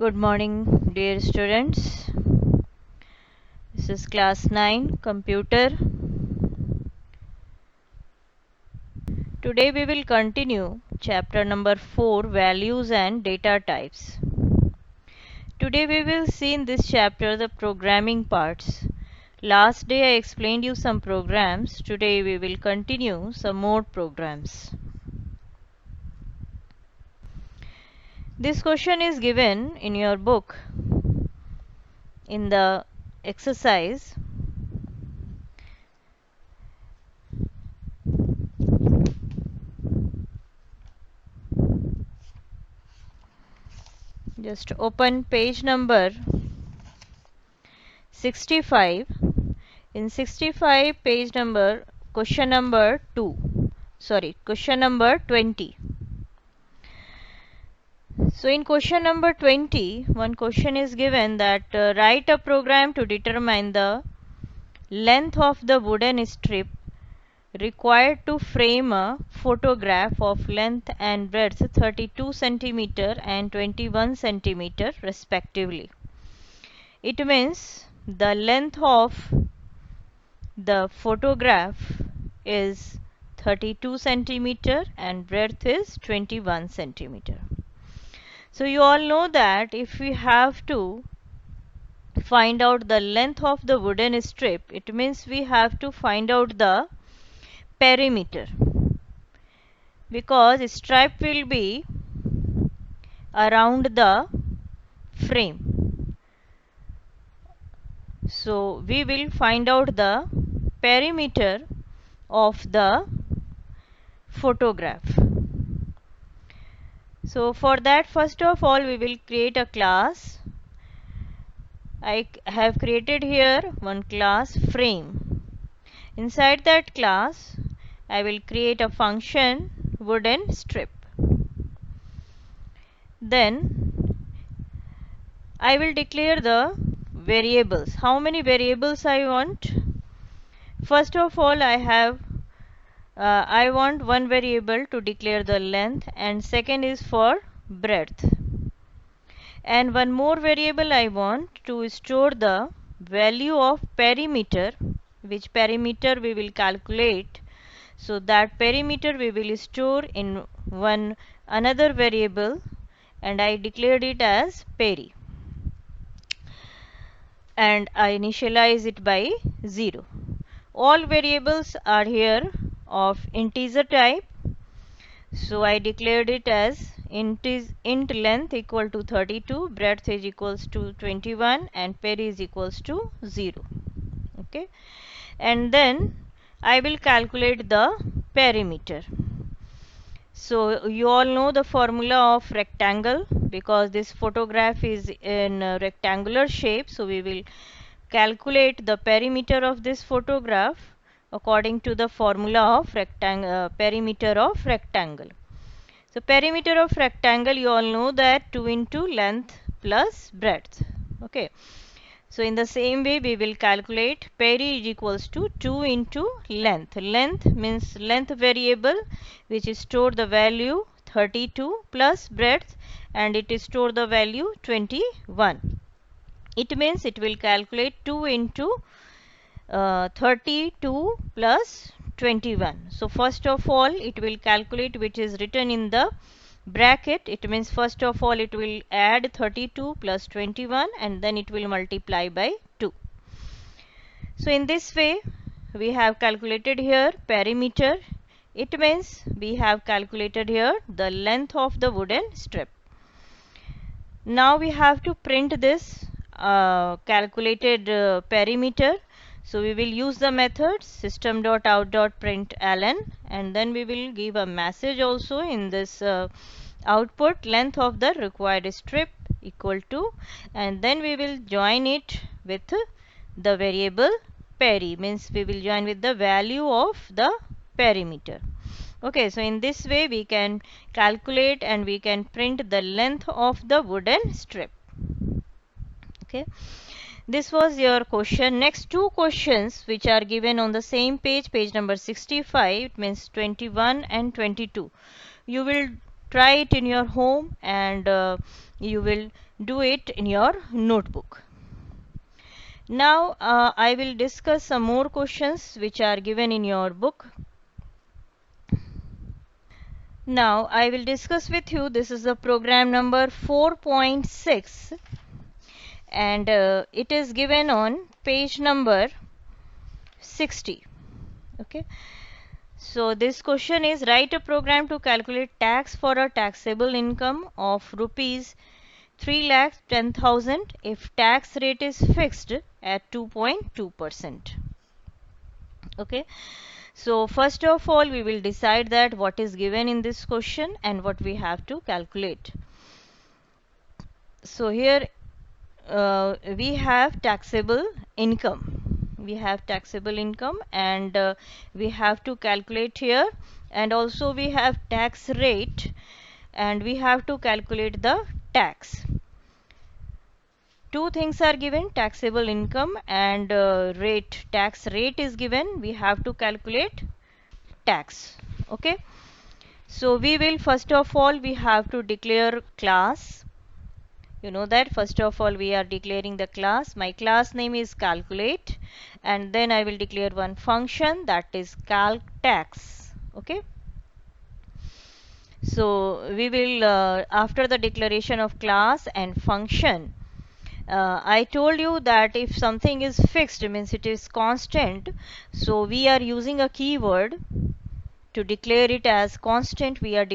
Good morning, dear students. This is class 9 computer. Today we will continue chapter number 4, values and data types. Today we will see in this chapter the programming parts. Last day I explained you some programs. Today we will continue some more programs. This question is given in your book in the exercise. Just open page number 65. In 65 page number question number 20. So in question number 20, one question is given that write a program to determine the length of the wooden strip required to frame a photograph of length and breadth 32 centimeter and 21 centimeter respectively. It means the length of the photograph is 32 centimeter and breadth is 21 centimeter. So you all know that if we have to find out the length of the wooden strip, it means we have to find out the perimeter, because stripe will be around the frame. So we will find out the perimeter of the photograph. So for that, first of all we will create a class. I have created here one class frame. Inside that class I will create a function wooden strip. Then I will declare the variables. How many variables I want? First of all I want one variable to declare the length, and second is for breadth. And one more variable I want to store the value of perimeter, which perimeter we will calculate. So that perimeter we will store in one another variable, and I declared it as peri, and I initialize it by 0. All variables are here of integer type. So I declared it as int length equal to 32, breadth is equals to 21, and peri is equals to 0. Okay, and then I will calculate the perimeter. So you all know the formula of rectangle, because this photograph is in a rectangular shape. So we will calculate the perimeter of this photograph according to the formula of perimeter of rectangle. So perimeter of rectangle, you all know that 2 into length plus breadth. Okay. So in the same way we will calculate peri is equals to 2 into length. Length means length variable, which is store the value 32 plus breadth, and it is store the value 21. It means it will calculate 2 into 32 plus 21. So first of all it will calculate which is written in the bracket. It means first of all it will add 32 plus 21, and then it will multiply by 2. So in this way we have calculated here perimeter. It means we have calculated here the length of the wooden strip. Now we have to print this calculated perimeter. So we will use the method system.out.println, and then we will give a message also in this output, length of the required strip equal to, and then we will join it with the variable peri, means we will join with the value of the perimeter. Okay, so in this way we can calculate and we can print the length of the wooden strip. Okay, this was your question. Next two questions which are given on the same page, page number 65, it means 21 and 22. You will try it in your home, and you will do it in your notebook. Now I will discuss some more questions which are given in your book. Now I will discuss with you, this is the program number 4.6 and it is given on page number 60. Okay. So this question is, write a program to calculate tax for a taxable income of rupees 3,10,000 if tax rate is fixed at 2.2%. Okay. So first of all we will decide that what is given in this question and what we have to calculate. So here we have taxable income. We have taxable income and we have to calculate here, and also we have tax rate and we have to calculate the tax. Two things are given, taxable income and rate. Tax rate is given, we have to calculate tax. Okay. So we will, first of all we have to declare class. You know that first of all we are declaring the class. My class name is calculate, and then I will declare one function, that is calc tax. Okay. So we will after the declaration of class and function, I told you that if something is fixed, means it is constant, so we are using a keyword to declare it as constant. We are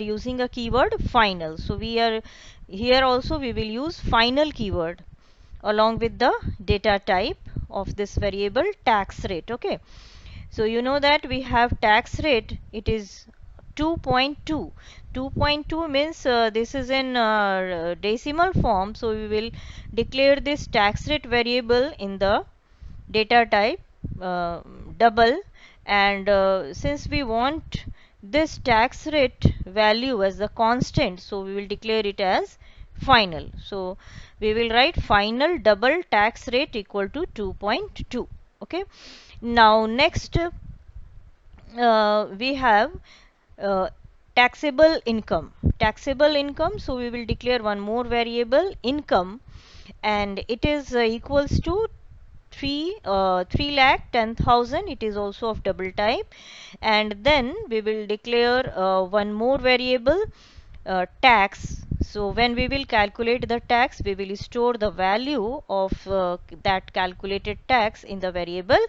using a keyword final. So we are here also we will use final keyword along with the data type of this variable tax rate. Okay. So you know that we have tax rate, it is 2.2. 2.2 means this is in decimal form, so we will declare this tax rate variable in the data type double, and since we want this tax rate value as the constant, so we will declare it as final. So we will write final double tax rate equal to 2.2. Okay. Now next we have uh, taxable income. Taxable income, so we will declare one more variable income, and it is equals to 3 lakh 10,000. It is also of double type, and then we will declare one more variable tax. So when we will calculate the tax, we will store the value of that calculated tax in the variable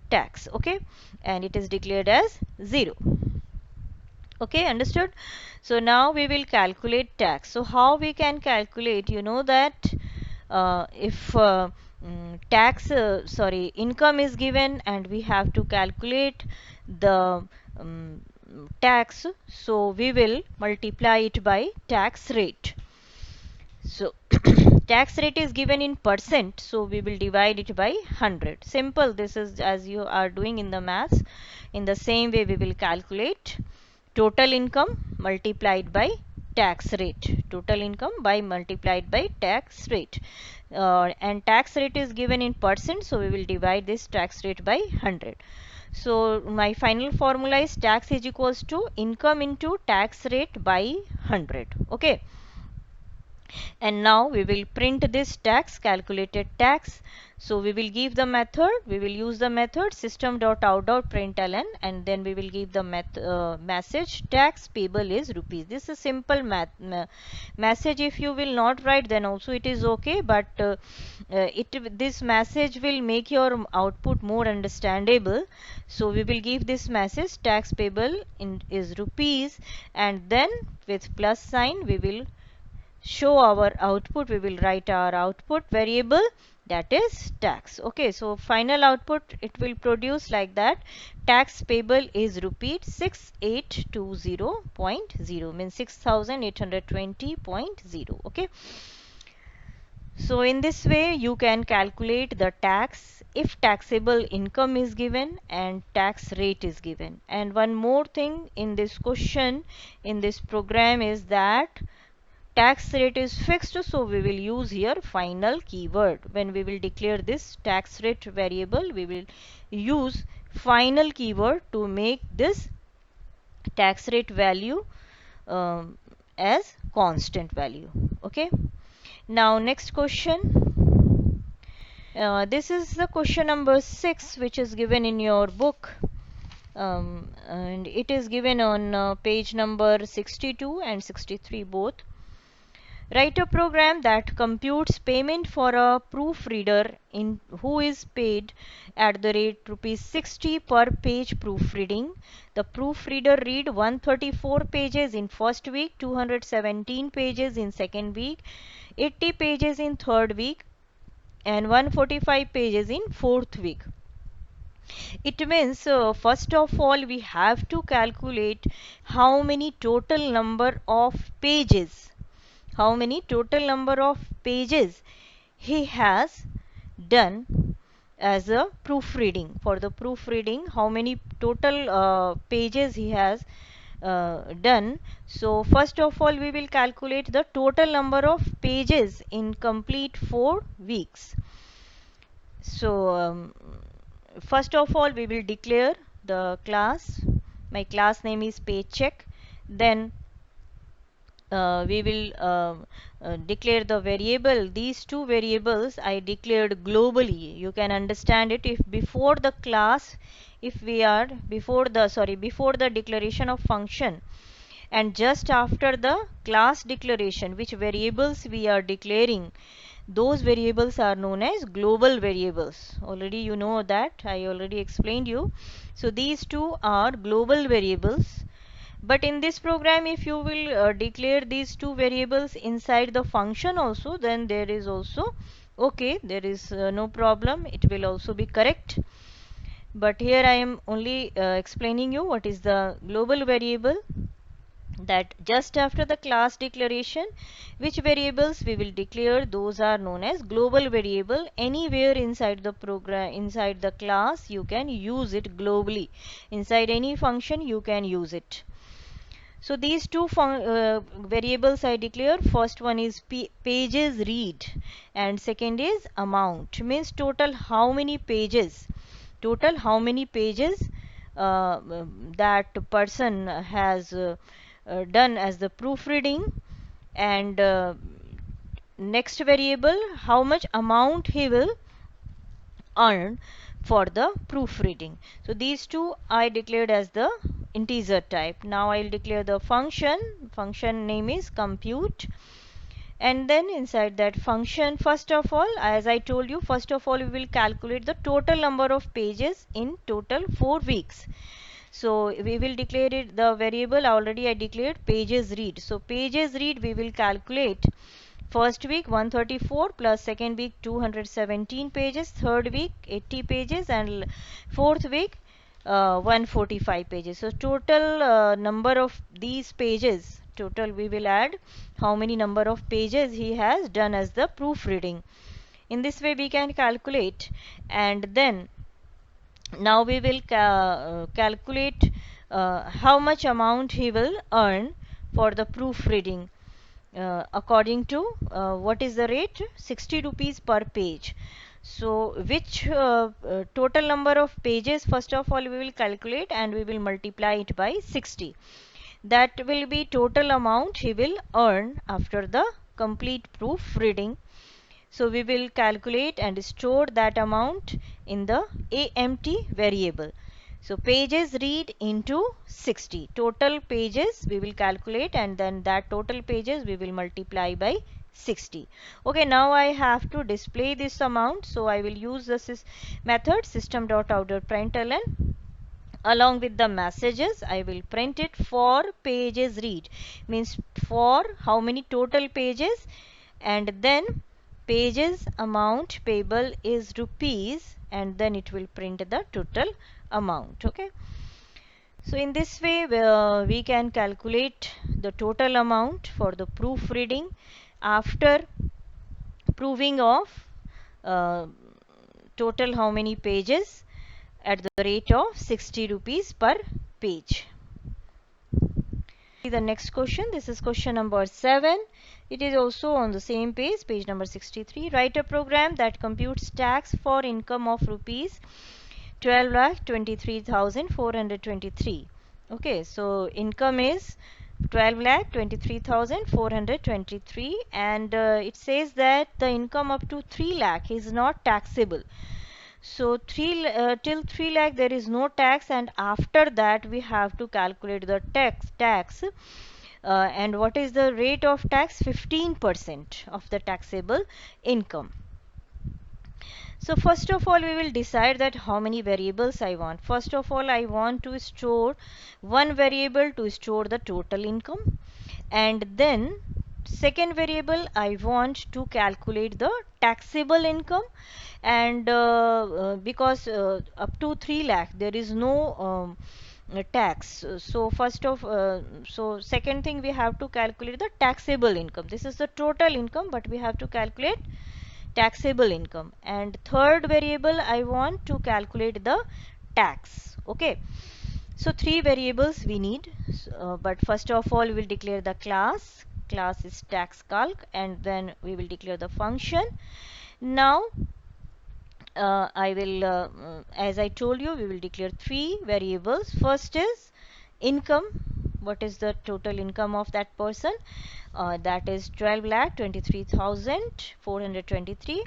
tax. Okay, and it is declared as 0. Okay, understood? So now we will calculate tax. So how we can calculate? You know that if income is given and we have to calculate the tax, so we will multiply it by tax rate. So tax rate is given in percent, so we will divide it by 100. Simple. This is as you are doing in the maths. In the same way we will calculate total income multiplied by tax rate. Total income by multiplied by tax rate. And tax rate is given in percent, so we will divide this tax rate by 100. So my final formula is tax is equals to income into tax rate by 100. Okay. And now we will print this tax, calculated tax. So we will give the method, we will use the method system.out.println, and then we will give the message tax payable is rupees. This is simple message. If you will not write, then also it is okay, but this message will make your output more understandable. So we will give this message tax payable is rupees, and then with plus sign we will show our output. We will write our output variable, that is tax. Okay, so final output it will produce like that. Tax payable is rupees 6820.0, means 6820.0. Okay. So in this way you can calculate the tax if taxable income is given and tax rate is given. And one more thing in this question, in this program, is that tax rate is fixed, so we will use here final keyword. When we will declare this tax rate variable, we will use final keyword to make this tax rate value as constant value. Okay, now next question. This is the question number 6, which is given in your book, and it is given on page number 62 and 63 both. Write a program that computes payment for a proofreader in who is paid at the rate rupees 60 per page proofreading. The proofreader read 134 pages in first week, 217 pages in second week, 80 pages in third week, and 145 pages in fourth week. It means first of all we have to calculate how many total number of pages he has done as a proofreading. For the proofreading, how many total pages he has done. So first of all we will calculate the total number of pages in complete 4 weeks. So first of all we will declare the class. My class name is paycheck. Then we will declare the variable. These two variables I declared globally. You can understand it if before the class, if we are before the declaration of function and just after the class declaration, which variables we are declaring, those variables are known as global variables. Already you know that, I already explained you. So these two are global variables. But in this program, if you will declare these two variables inside the function also, then there is also okay, there is no problem, it will also be correct. But here I am only explaining you what is the global variable, that just after the class declaration which variables we will declare, those are known as global variable. Anywhere inside the program, inside the class, you can use it globally. Inside any function you can use it. So these two variables I declare. First one is pages read and second is amount. Means total how many pages, that person has done as the proofreading, and next variable how much amount he will earn for the proofreading. So these two I declared as the integer type. Now I'll declare the function name is compute, and then inside that function, first of all, as I told you, first of all we will calculate the total number of pages in total 4 weeks. So we will declare it, the variable already I declared pages read. So pages read we will calculate first week 134 plus second week 217 pages, third week 80 pages, and fourth week 145 pages. So total number of these pages, total we will add how many number of pages he has done as the proofreading. In this way we can calculate, and then now we will calculate how much amount he will earn for the proofreading. According to what is the rate, 60 rupees per page. So which total number of pages, first of all we will calculate and we will multiply it by 60. That will be total amount he will earn after the complete proofreading. So we will calculate and store that amount in the AMT variable. So pages read into 60. Total pages we will calculate, and then that total pages we will multiply by 60. Okay, now I have to display this amount. So I will use the method system.out.println. Along with the messages I will print it for pages read, means for how many total pages, and then pages amount payable is rupees, and then it will print the total amount. Okay, so in this way we can calculate the total amount for the proofreading after proving of total how many pages at the rate of 60 rupees per page. The next question, this is question number 7. It is also on the same page, page number 63. Write a program that computes tax for income of rupees 12,23,423. Okay, so income is 12,23,423, and it says that the income up to 3 lakh is not taxable. So till 3 lakh there is no tax, and after that we have to calculate the tax. And what is the rate of tax? 15% of the taxable income. So first of all we will decide that how many variables I want. First of all I want to store one variable to store the total income, and then second variable I want to calculate the taxable income. And because up to 3 lakh there is no tax, so second thing we have to calculate the taxable income. This is the total income, but we have to calculate taxable income. And third variable I want to calculate the tax. Okay, so three variables we need. But first of all we will declare the class is tax calc, and then we will declare the function. Now I will as I told you, we will declare three variables. First is income. What is the total income of that person? That is 12,23,423.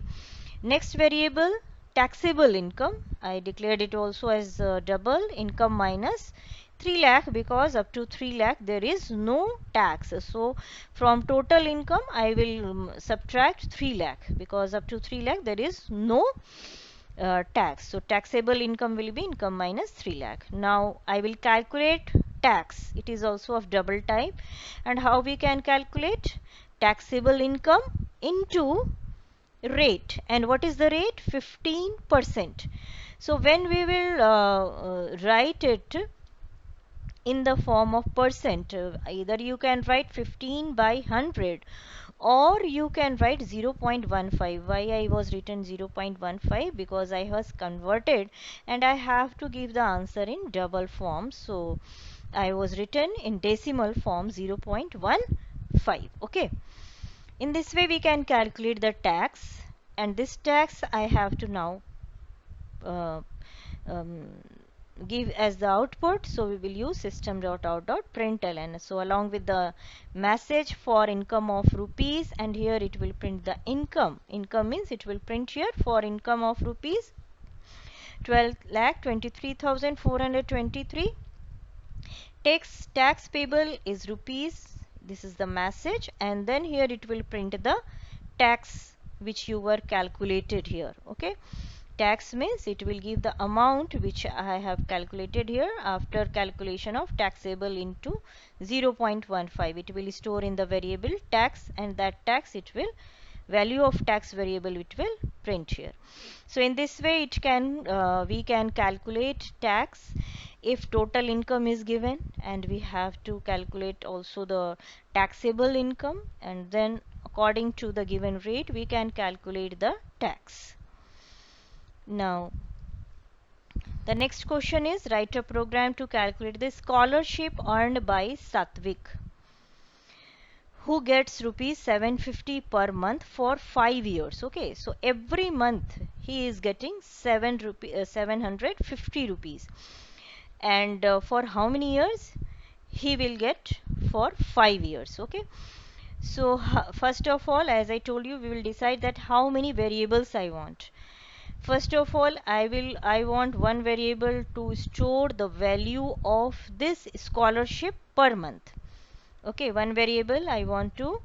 Next variable, taxable income. I declared it also as double income minus 3 lakh, because up to 3 lakh there is no tax. So from total income I will subtract 3 lakh, because up to 3 lakh there is no tax. So taxable income will be income minus 3 lakh. Now I will calculate tax. It is also of double type. And how we can calculate? Taxable income into rate. And what is the rate? 15%. So when we will write it in the form of percent, either you can write 15 by 100, or you can write 0.15. Why I was written 0.15? Because I was converted and I have to give the answer in double form, so I was written in decimal form 0.15. Okay, in this way we can calculate the tax, and this tax I have to now uh, um, give as the output. So we will use system.out.println. So along with the message for income of rupees, and here it will print the income. Income means it will print here for income of rupees 12,23,423. Tax payable is rupees. This is the message, and then here it will print the tax which you were calculated here. Okay, tax means it will give the amount which I have calculated here after calculation of taxable into 0.15. It will store in the variable tax, and that tax it will value of tax variable it will print here. So in this way it can we can calculate tax if total income is given, and we have to calculate also the taxable income, and then according to the given rate we can calculate the tax. Now the next question is, write a program to calculate the scholarship earned by Satvik, who gets rupees 750 per month for 5 years. Okay, so every month he is getting 750 rupees, and for how many years? He will get for 5 years. Okay, so first of all, as I told you, we will decide that how many variables I want. First of all, I want one variable to store the value of this scholarship per month. Okay, one variable I want to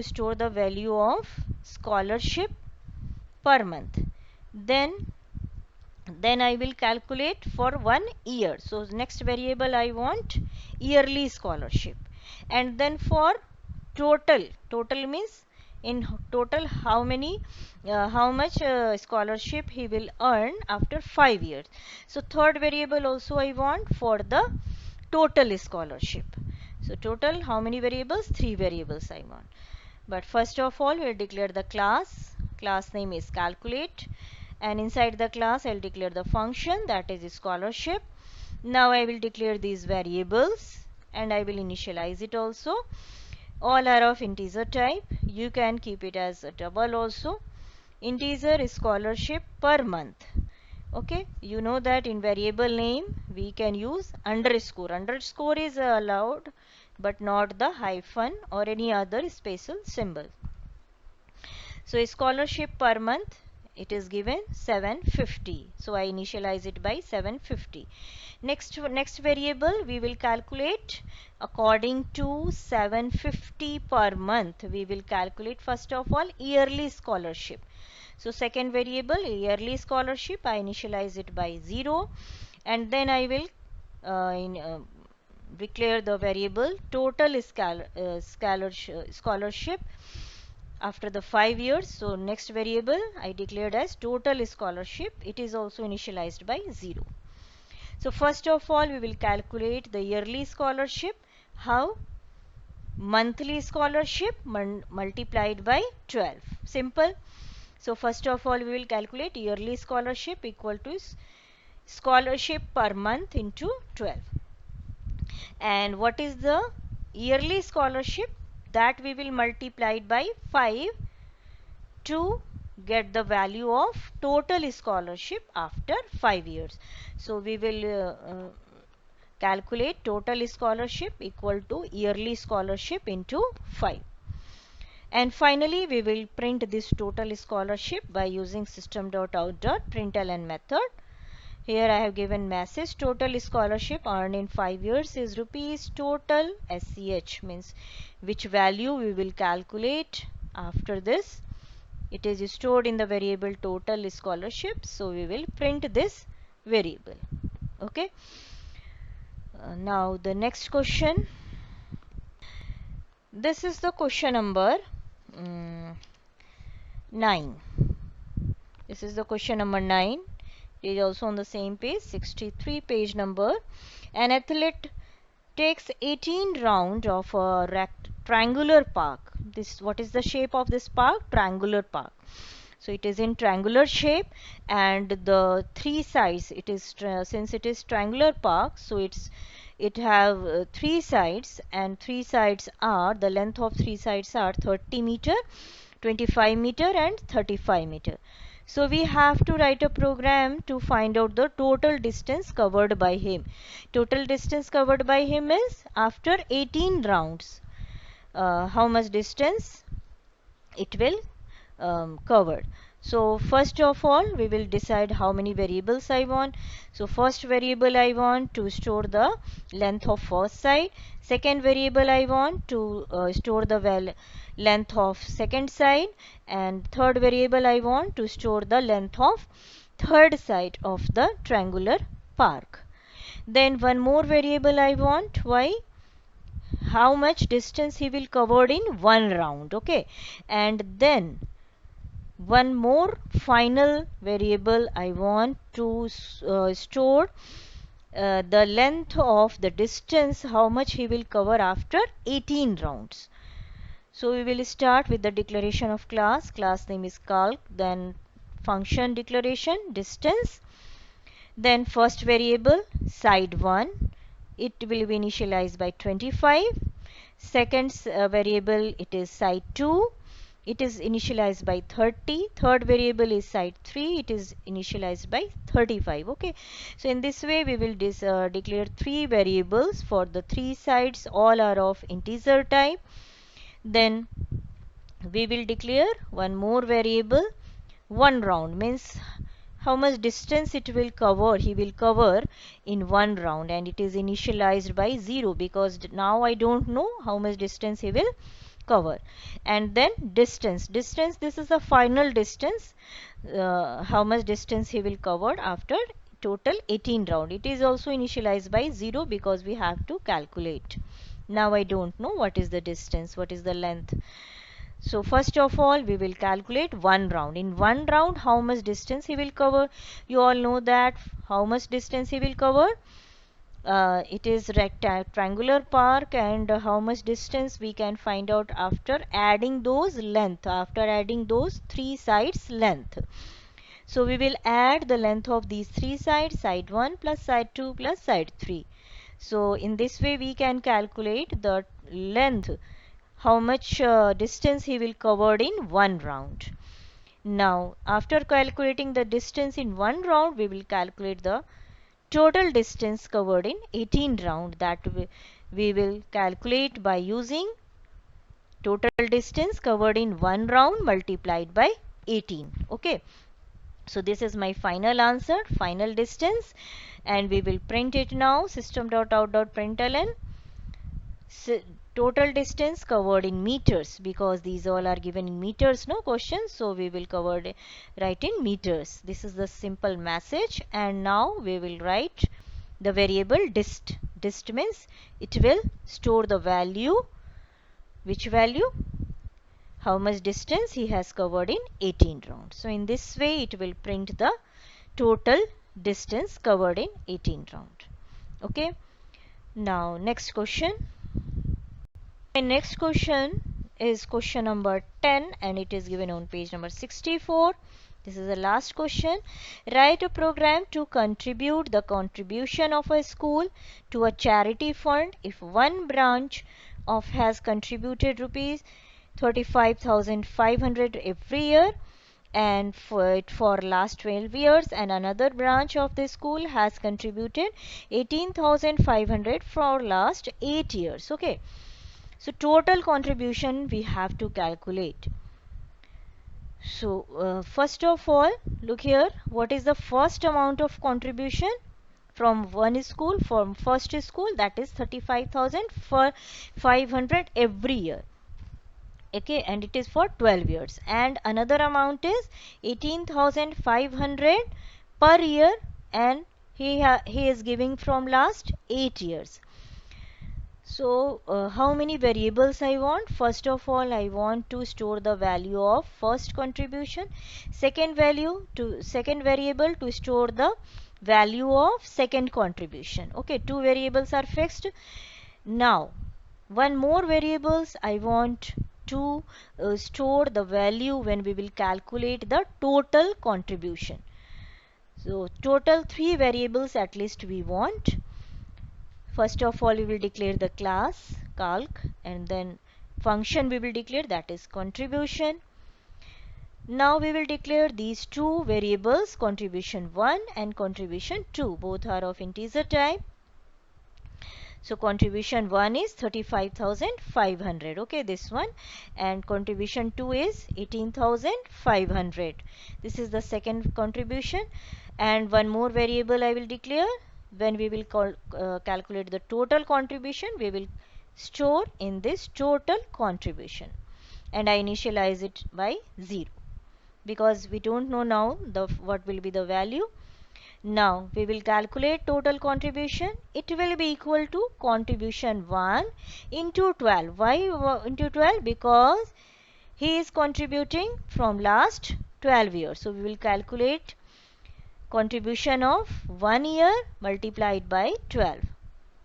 store the value of scholarship per month. Then I will calculate for 1 year. So next variable I want yearly scholarship, and then for total means in total how much scholarship he will earn after 5 years. So third variable also I want for the total scholarship. So total how many variables? 3 variables I want. But first of all we'll declare the class name is calculate, and inside the class I'll declare the function, that is scholarship. Now I will declare these variables, and I will initialize it also. All are of integer type. You can keep it as a double also. Integer scholarship per month. Okay, you know that in variable name we can use underscore. Underscore is allowed but not the hyphen or any other special symbol. So scholarship per month, it is given 750. So I initialize it by 750. Next variable we will calculate according to 750 per month. We will calculate first of all yearly scholarship. So second variable yearly scholarship, I initialize it by 0, and then I will declare the variable total scholarship after the 5 years. So next variable I declared as total scholarship. It is also initialized by 0. So first of all we will calculate the yearly scholarship. How? Monthly scholarship multiplied by 12. Simple. So first of all we will calculate yearly scholarship equal to scholarship per month into 12. And what is the yearly scholarship? That we will multiply it by 5 to get the value of total scholarship after 5 years. So we will calculate total scholarship equal to yearly scholarship into 5. And finally we will print this total scholarship by using system.out.println method. Here I have given message total scholarship earned in 5 years is rupees total SCH, means which value we will calculate after this. It is stored in the variable total scholarship, so we will print this variable. Okay. Now the next question. This is the question number 9. This is the question number 9. It is also on the same page, 63 page number. An athlete takes 18 round of a triangular park. This, what is the shape of this park? Triangular park. So it is in triangular shape, and the three sides, it is since it is triangular park, so it have three sides, and three sides are, the length of three sides are 30 meter, 25 meter and 35 meter. So we have to write a program to find out the total distance covered by him. Total distance covered by him is after 18 rounds. How much distance it will cover. So first of all we will decide how many variables I want. So first variable I want to store the length of first side. Second variable I want to store the length of second side, and third variable I want to store the length of third side of the triangular park. Then one more variable I want. Why? How much distance he will cover in one round. Okay. And then one more final variable I want to store the length of the distance, how much he will cover after 18 rounds. So we will start with the declaration of class. Class name is calc, then function declaration distance, then first variable side 1, it will be initialized by 25. Second variable, it is side 2, it is initialized by 30. Third variable is side 3, it is initialized by 35. Okay, so in this way we will declare three variables for the three sides, all are of integer type. Then we will declare one more variable, one round, means how much distance it will cover, he will cover in one round, and it is initialized by 0 because now I don't know how much distance he will cover. And then distance, this is the final distance, how much distance he will cover after total 18 round. It is also initialized by 0 because we have to calculate. Now I don't know what is the distance, what is the length. So first of all we will calculate one round. In one round how much distance he will cover? You all know that how much distance he will cover. It is triangular park, and how much distance we can find out after adding those length, after adding those three sides length. So we will add the length of these three sides, side 1 plus side 2 plus side 3. So in this way we can calculate the length, how much distance he will cover in one round. Now after calculating the distance in one round, we will calculate the total distance covered in 18 round. That we will calculate by using total distance covered in one round multiplied by 18. Okay, so this is my final answer, final distance, and we will print it now. System.out.println total distance covered in meters, because these all are given in meters, no questions, so we will write in meters. This is the simple message. And now we will write the variable dist. Dist means it will store the value. Which value? How much distance he has covered in 18 rounds. So in this way it will print the total distance covered in 18 round. Okay, now next question. My next question is question number 10, and it is given on page number 64. This is the last question. Write a program to contribute the contribution of a school to a charity fund if one branch of has contributed rupees 35,500 every year and for last 12 years, and another branch of the school has contributed 18,500 for last 8 years. Okay, so total contribution we have to calculate. So first of all, look here, what is the first amount of contribution from one school, from first school, that is 35,500 every year. Okay, and it is for 12 years, and another amount is 18,500 per year, and he is giving from last 8 years. So how many variables I want? First of all, I want to store the value of first contribution. Second variable to store the value of second contribution. Okay, two variables are fixed. Now one more variables I want to store the value when we will calculate the total contribution. So total three variables at least we want. First of all, we will declare the class calc, and then function we will declare, that is contribution. Now we will declare these two variables, contribution 1 and contribution 2. Both are of integer type. So contribution 1 is 35,500. Okay, this one, and contribution 2 is 18,500. This is the second contribution. And one more variable I will declare. When we will calculate the total contribution, we will store in this total contribution, and I initialize it by 0 because we don't know now what will be the value. Now we will calculate total contribution. It will be equal to contribution 1 into 12. Why into 12? Because he is contributing from last 12 years. So we will calculate contribution of 1 year multiplied by 12.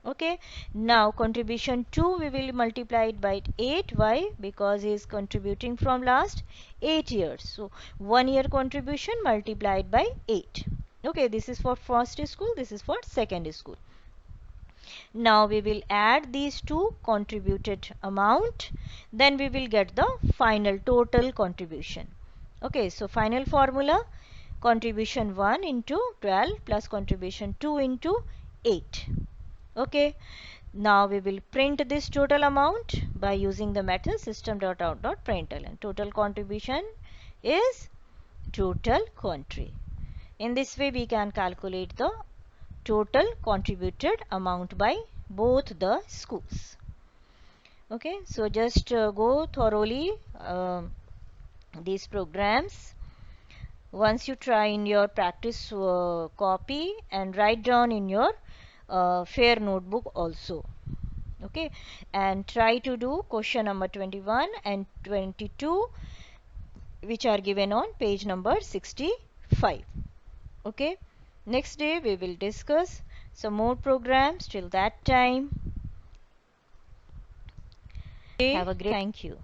Okay, now contribution 2 we will multiply it by 8. Why? Because he is contributing from last 8 years. So 1 year contribution multiplied by 8. Okay, this is for first school, this is for second school. Now we will add these two contributed amount, then we will get the final total contribution. Okay, so final formula, contribution 1 into 12 plus contribution 2 into 8. Okay, now we will print this total amount by using the method system.out.println. Total contribution is total contri. In this way we can calculate the total contributed amount by both the schools. Okay, so just go thoroughly these programs. Once you try in your practice copy and write down in your fair notebook also. Okay, and try to do question number 21 and 22 which are given on page number 65. Okay, next day we will discuss some more programs. Till that time, have a great, thank you.